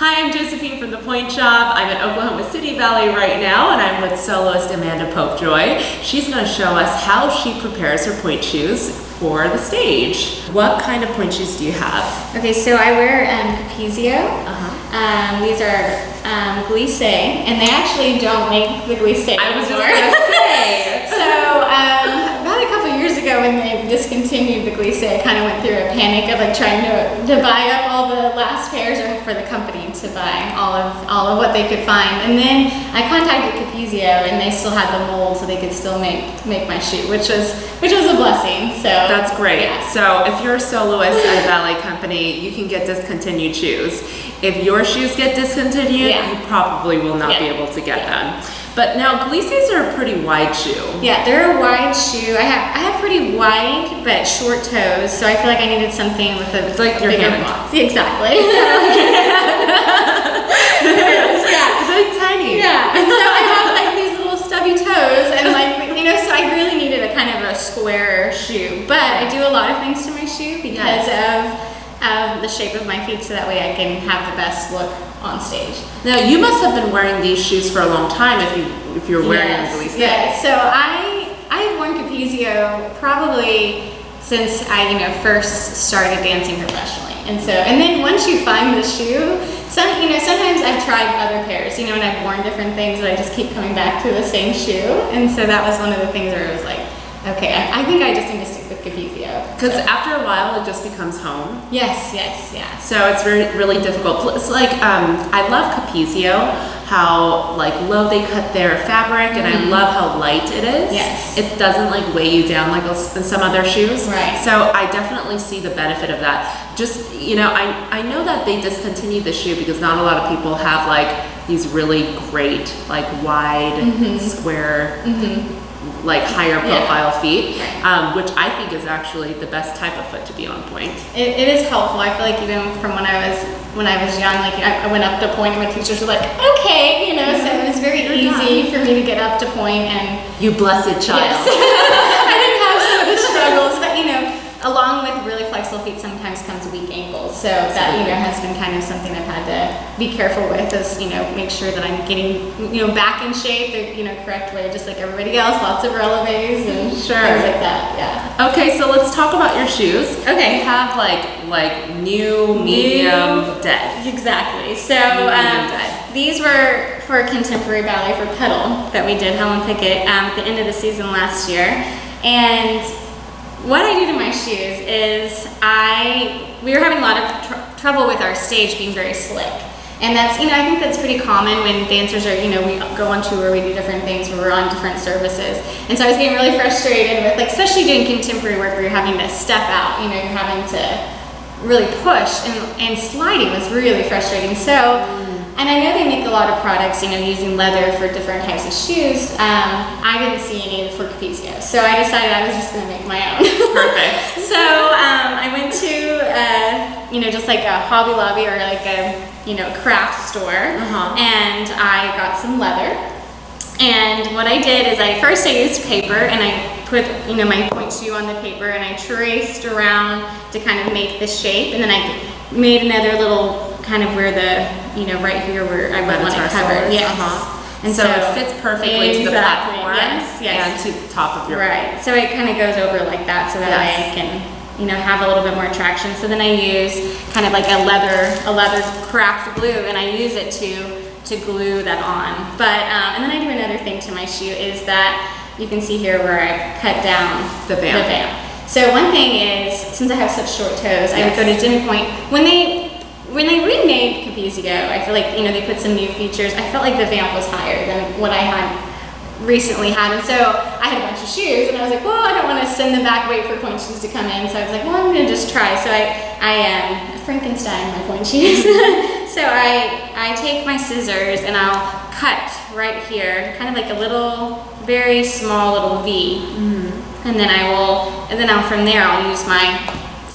Hi, I'm Josephine from the Pointe shop. I'm at Oklahoma City Ballet right now, and I'm with soloist Amanda Popejoy. She's going to show us how she prepares her pointe shoes for the stage. What kind of pointe shoes do you have? Okay, so I wear Popejoy. These are glissé, and they actually don't make the glissé anymore. I was just going to say. So about a couple years ago when they discontinued the glissé, I kind of went through a panic of like trying to buy up all the last pairs or for the company to buy all of what they could find. And then I contacted Popejoy, and they still had the mold, so they could still make my shoe, which was a blessing. So that's great. Yeah. So if you're a soloist at a ballet company, you can get discontinued shoes. If your shoes get discontinued, you probably will not be able to get them. But now glissés are a pretty wide shoe. Yeah, they're a wide shoe. I have pretty wide but short toes, so I feel like I needed something with a your bigger hand. box. Exactly. It's like tiny. Yeah. And so I have like these little stubby toes, and so I really needed a kind of a square shoe. But I do a lot of things to my shoe because of the shape of my feet, so that way I can have the best look on stage. Now you must have been wearing these shoes for a long time if you're wearing a glissé. Yes. So I have worn Popejoy probably since I first started dancing professionally. And then once you find the shoe, sometimes I've tried other pairs, and I've worn different things, but I just keep coming back to the same shoe. And so that was one of the things where it was like, okay, I think I just need to stick with Popejoy. Because after a while, it just becomes home. Yes. So it's really difficult. It's like, I love Popejoy, how low they cut their fabric, and I love how light it is. Yes. It doesn't weigh you down like some other shoes. Right. So I definitely see the benefit of that. Just, I know that they discontinued the shoe because not a lot of people have these really great, wide, square, higher profile feet, which I think is actually the best type of foot to be on pointe. It is helpful. I feel like even from when I was young, I went up to pointe, and my teachers were like, okay, so it was very easy for me to get up to pointe. And you blessed child. Yes. I didn't have some of the struggles, but along with really flexible feet sometimes comes weak ankles. So that has been kind of something I've had to be careful with, is make sure that I'm getting back in shape the correct way, just like everybody else. Lots of releves and things like that. Yeah. Okay, so let's talk about your shoes. Okay. You have new, medium, dead. Exactly. So these were for contemporary ballet for Pedal that we did, Helen Pickett, at the end of the season last year. And what I do to my shoes is we were having a lot of trouble with our stage being very slick. And that's, I think that's pretty common when dancers are, we go on tour, we do different things, where we're on different services. And so I was getting really frustrated with, especially doing contemporary work where you're having to step out, you're having to really push, and sliding was really frustrating. So, and I know they make a lot of products, using leather for different types of shoes. I didn't see any for Popejoy, so I decided I was just going to make my own. Perfect. So I went to, just like a Hobby Lobby or a craft store, and I got some leather. And what I did is I used paper, and I put my pointe shoe on the paper, and I traced around to kind of make the shape, and then I made another little kind of where the right here where I want it covered. Yes. And so it fits perfectly to the platform and to the top of your right. So it kind of goes over like that, so that way I can have a little bit more traction. So then I use kind of like a leather craft glue, and I use it to glue that on. But and then I do another thing to my shoe is that you can see here where I've cut down the vamp. So one thing is, since I have such short toes, I would go to Dim Pointe. When they remade Popejoy, I feel like they put some new features. I felt like the vamp was higher than what I had recently had, and so I had a bunch of shoes, and I was like, well, I don't want to send them back, wait for pointe shoes to come in. So I was like, well, I'm going to just try. So I Frankenstein my pointe shoes. So I take my scissors, and I'll cut right here, kind of like a little, very small little V, and then from there I'll use my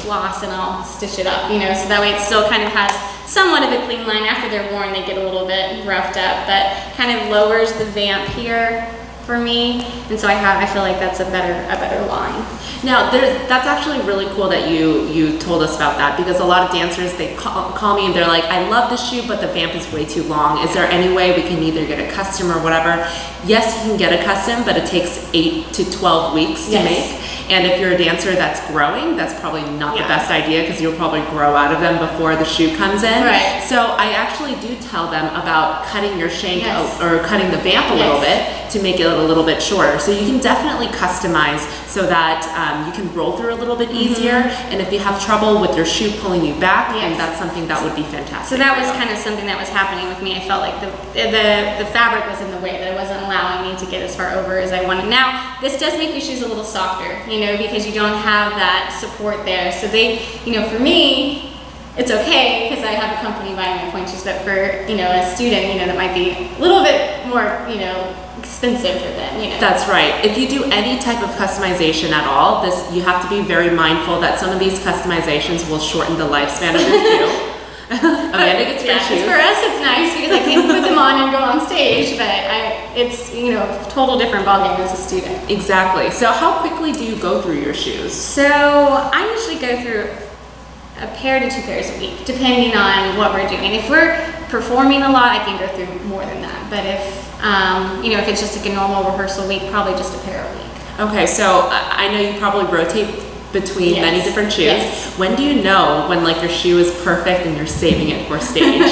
floss and I'll stitch it up, so that way it still kind of has somewhat of a clean line. After they're worn, they get a little bit roughed up, but kind of lowers the vamp here for me, and so I feel like that's a better line. Now, that's actually really cool that you told us about that, because a lot of dancers, they call me and they're like, I love the shoe, but the vamp is way too long. Is there any way we can either get a custom or whatever? Yes, you can get a custom, but it takes 8 to 12 weeks to make. And if you're a dancer that's growing, that's probably not the best idea, because you'll probably grow out of them before the shoe comes in. Right. So I actually do tell them about cutting your shank or cutting the vamp a little bit to make it a little bit shorter. So you can definitely customize so that you can roll through a little bit easier. And if you have trouble with your shoe pulling you back, then that's something that would be fantastic. So that was kind of something that was happening with me. I felt like the fabric was in the way, that it wasn't allowing me to get as far over as I wanted. Now, this does make your shoes a little softer, because you don't have that support there. So they, for me, it's okay because I have a company buying my Pointe shoes, but for, a student, that might be a little bit more, expensive for them, That's right. If you do any type of customization at all, you have to be very mindful that some of these customizations will shorten the lifespan of your shoe. Amanda gets free shoes. For us, it's nice because I can put them on and go on stage, but it's total different ballgame as a student. Exactly. So how quickly do you go through your shoes? So I usually go through a pair to 2 pairs a week, depending on what we're doing. If we're performing a lot, I can go through more than that. But if it's just like a normal rehearsal week, probably just a pair a week. Okay, so I know you probably rotate between many different shoes. Yes. When do you know when your shoe is perfect and you're saving it for stage?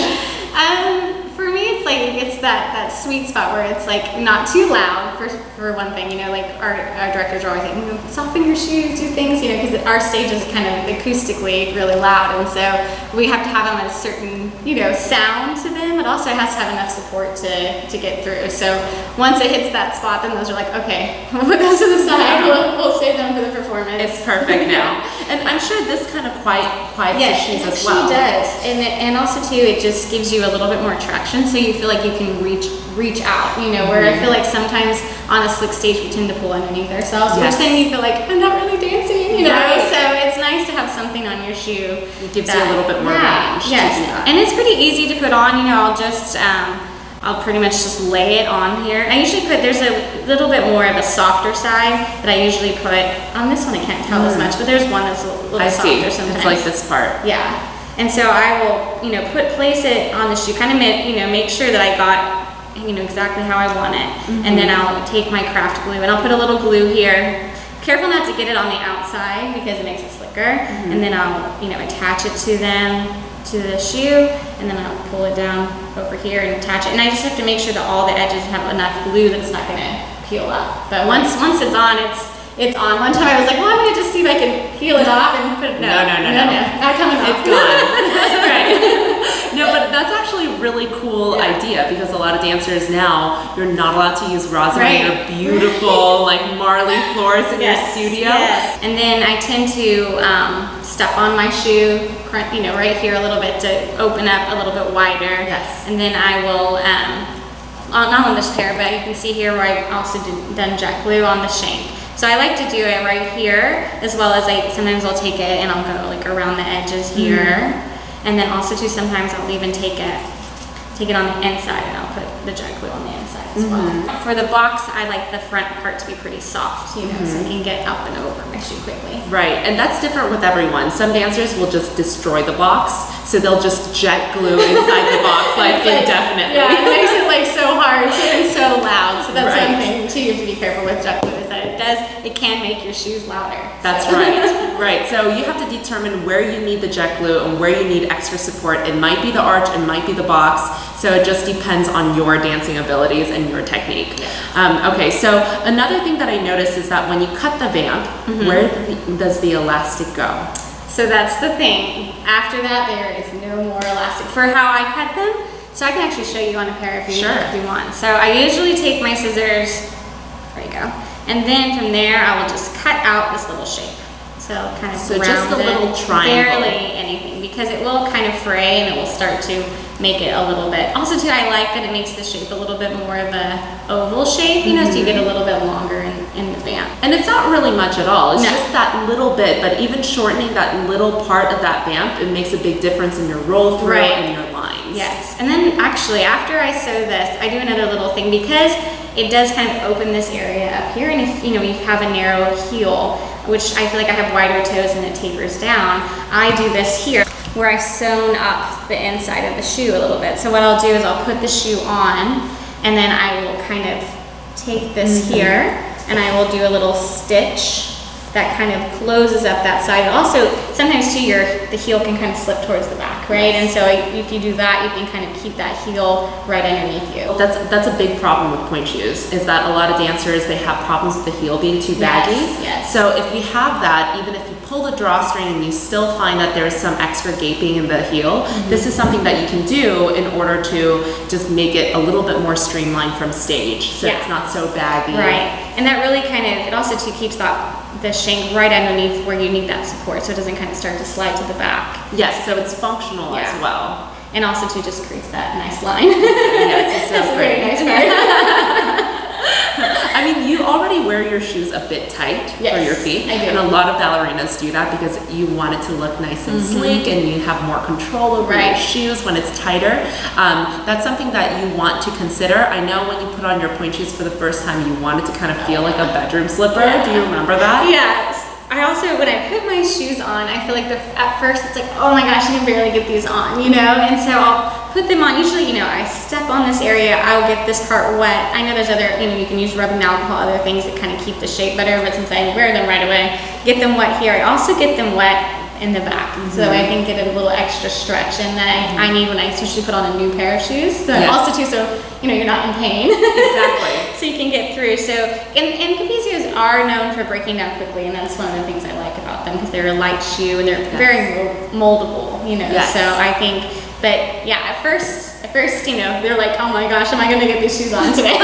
For me, it's that sweet spot where it's not too loud for one thing. Our directors are always like, soften your shoes, do things, because our stage is kind of acoustically really loud, and so we have to have them at a certain sound to them. It also has to have enough support to get through. So once it hits that spot, then those are like, okay, we'll put those to the side. We'll save them for the performance. It's perfect now. And I'm sure this kind of quiets the shoes as well. It does, and also too, it just gives you a little bit more traction, so you feel like you can reach out. Where I feel like sometimes on a slick stage we tend to pull underneath ourselves, which then you feel like I'm not really dancing. Right. So it's nice to have something on your shoe. It gives you a little bit more range. Yes, and it's pretty easy to put on. I'll pretty much just lay it on here. I usually there's a little bit more of a softer side that I usually put on this one. I can't tell as much, but there's one that's a little softer sometimes. It's like this part. Yeah. And so I will, place it on the shoe, kind of, make sure that I got, exactly how I want it. And then I'll take my craft glue and I'll put a little glue here. Careful not to get it on the outside because it makes it slicker. And then I'll, attach it to the shoe, and then I'll pull it down over here and attach it. And I just have to make sure that all the edges have enough glue that it's not gonna peel up. But once it's on, it's on. One time I was like, well, I'm gonna just see if I can peel it off and put it. No. Not coming off. It's gone. Right. No, but that's actually a really cool idea, because a lot of dancers now, you're not allowed to use rosin or beautiful Marley floors in your studio. Yes. And then I tend to step on my shoe, right here a little bit to open up a little bit wider. Yes. And then I will, not on this pair, but you can see here where I've also done jet glue on the shank. So I like to do it right here, as well as sometimes I'll take it and I'll go around the edges here. And then also too, sometimes I'll even take it on the inside and I'll put the jet glue on the inside as well. For the box, I like the front part to be pretty soft, so I can get up and over my shoe quickly. Right, and that's different with everyone. Some dancers will just destroy the box, so they'll just jet glue inside the box indefinitely. Yeah, it makes it so hard and so loud. So that's one thing too you have to be careful with jet glue, is that it can make your shoes louder. That's right. Right. So you have to determine where you need the jet glue and where you need extra support. It might be the arch, it might be the box. So it just depends on your dancing abilities and your technique. Okay, so another thing that I noticed is that when you cut the vamp, where does the elastic go? So that's the thing. After that, there is no more elastic. For how I cut them, so I can actually show you on a pair if you want. So I usually take my scissors, there you go, and then from there I will just cut out this little shape. So kind of just a little triangle. Barely anything, because it will kind of fray and it will start to make it a little bit. Also too, I like that it makes the shape a little bit more of a oval shape, so you get a little bit longer in the vamp. And it's not really much at all. It's just that little bit, but even shortening that little part of that vamp, it makes a big difference in your roll through and your lines. Yes, and then actually after I sew this, I do another little thing, because it does kind of open this area up here. And if, you know, you have a narrow heel, which I feel like I have wider toes and it tapers down, I do this here where I've sewn up the inside of the shoe a little bit. So what I'll do is I'll put the shoe on, and then I will kind of take this here, and I will do a little stitch that kind of closes up that side. Also, sometimes too, the heel can kind of slip towards the back, right? And so if you do that, you can kind of keep that heel right underneath you. That's a big problem with pointe shoes, is that a lot of dancers, they have problems with the heel being too baggy. Yes. So if you have that, even if you pull the drawstring and you still find that there's some extra gaping in the heel, this is something that you can do in order to just make it a little bit more streamlined from stage, so it's not so baggy. Right, and that really kind of, it also too keeps the shank right underneath where you need that support, so it doesn't kind of start to slide to the back. Yes, so it's functional as well. And also too just creates that nice line. Yes, it's so very pretty. Nice. I mean, you already wear your shoes a bit tight for your feet. I do. And a lot of ballerinas do that because you want it to look nice and sleek, and you have more control over your shoes when it's tighter. That's something that you want to consider. I know when you put on your pointe shoes for the first time, you want it to kind of feel like a bedroom slipper. Do you remember that? Yes. I also, when I put my shoes on, I feel like at first it's like, oh my gosh, I can barely get these on, you know? And so I'll put them on. Usually, you know, I step on this area, I'll get this part wet. I know there's other, you know, you can use rubbing alcohol, other things that kind of keep the shape better, but since I wear them right away, get them wet here. I also get them wet in the back, so I can get a little extra stretch and that I need when I especially put on a new pair of shoes. So also too, so you know, you're not in pain. Exactly. So you can get through. So, and Popejoys are known for breaking down quickly, and that's one of the things I like about them, because they're a light shoe and they're very moldable, you know. So I think, but yeah, at first, you know, they're like, oh my gosh, am I gonna get these shoes on today?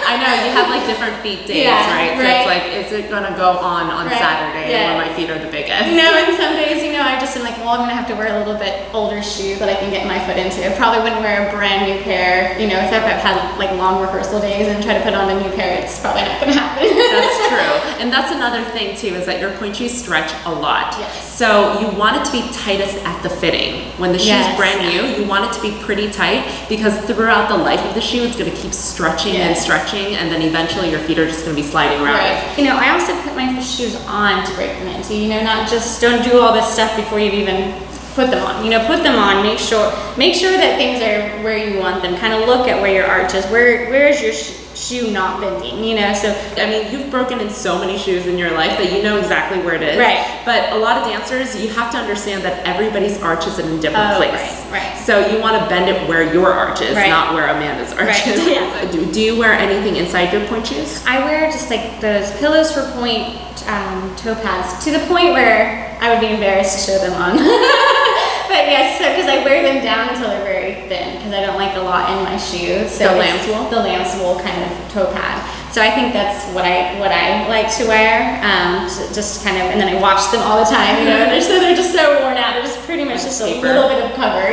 I know, you have like different feet days, right? So it's like, is it gonna go on Saturday when my feet are the biggest? No, and some days, you know, I just am like, well, I'm gonna have to wear a little bit older shoe that I can get my foot into. I probably wouldn't wear a brand new pair, you know, if I've had like long rehearsal days and try to put on a new pair, it's probably not gonna happen. That's true. And that's another thing too, is that your pointe shoes stretch a lot. So you want it to be tightest at the fitting. When the shoe's brand new, you want it to be pretty tight, because throughout the life of the shoe, it's gonna keep stretching and stretching, and then eventually your feet are just gonna be sliding around. You know, I also put my shoes on to break them into, you know, not just, don't do all this stuff before you've even put them on. You know, put them on, make sure that things are where you want them. Kind of look at where your arch is. Where is your shoe not bending, you know? So I mean, you've broken in so many shoes in your life that you know exactly where it is. But a lot of dancers, you have to understand that everybody's arch is in a different place. So you want to bend it where your arch is, not where Amanda's arch is. Do you wear anything inside your pointe shoes? I wear just like those pillows for pointe toe pads, to the point where I would be embarrassed to show them on. But yes, so because I wear them down until they're very thin, because I don't like a lot in my shoe. So the lamb's wool? The lamb's wool kind of toe pad. So I think that's what I like to wear. So just kind of, and then I wash them all the time, you know. They're just so worn out. They're just pretty much just a little bit of cover,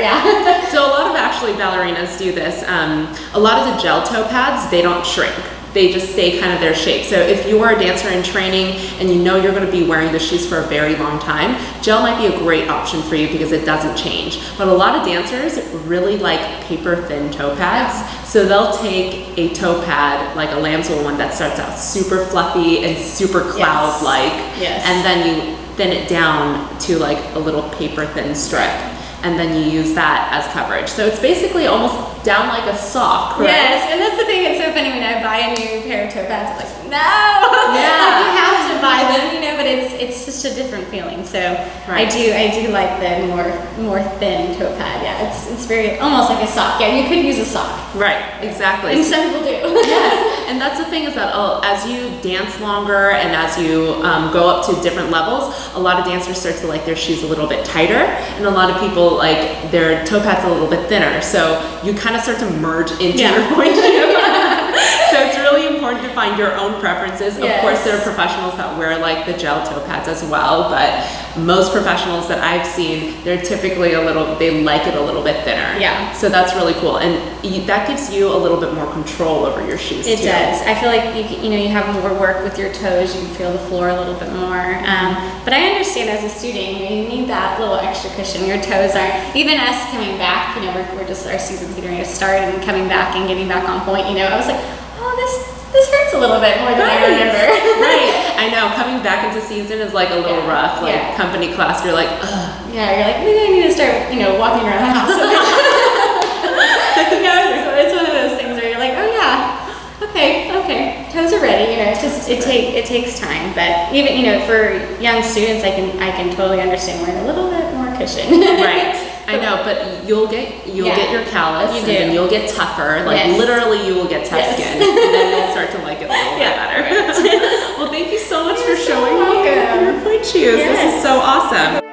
So a lot of actually ballerinas do this. A lot of the gel toe pads, they don't shrink. They just stay kind of their shape. So if you are a dancer in training and you know you're going to be wearing the shoes for a very long time, gel might be a great option for you because it doesn't change. But a lot of dancers really like paper thin toe pads. So they'll take a toe pad, like a lamb's wool one that starts out super fluffy and super cloud-like, and then you thin it down to like a little paper thin strip. And then you use that as coverage. So it's basically almost down like a sock, right? Yes, and that's the thing, it's so funny when I buy a new pair of toe pads, I'm like, no! Like, you have to buy them, you know, but it's such a different feeling. So I do like the more thin toe pad. Yeah, it's very, almost like a sock. Yeah, you could use a sock. Right, exactly. And some people do. Yes, and that's the thing, is that as you dance longer and as you go up to different levels, a lot of dancers start to like their shoes a little bit tighter, and a lot of people like their toe pads a little bit thinner. So you kind of start to merge into your pointe shoe. So it's really important to find your own preferences. Of course, there are professionals that wear like the gel toe pads as well, but most professionals that I've seen, they're typically they like it a little bit thinner. So that's really cool, and that gives you a little bit more control over your shoes too. It does. I feel like you know, you have more work with your toes. You can feel the floor a little bit more. But I understand as a student, you need that little extra cushion. Your toes are, even us coming back, you know, we're just, our season's getting ready to start and coming back and getting back on point. You know, I was like, oh this hurts a little bit more than I remember. Right. I know. Coming back into season is like a little rough. Like company class, you're like, ugh. Yeah, you're like, maybe I need to start, walking around the house. It's one of those things where you're like, oh yeah, okay, toes are ready. It's just it takes time, but even for young students, I can totally understand wearing a little bit more cushion. Right. I know, but you'll get your callus, and then you'll get tougher. Like literally, you will get tough skin, and then you'll start to like it a little bit better. Well, thank you so much for showing me your Pointe shoes. This is so awesome.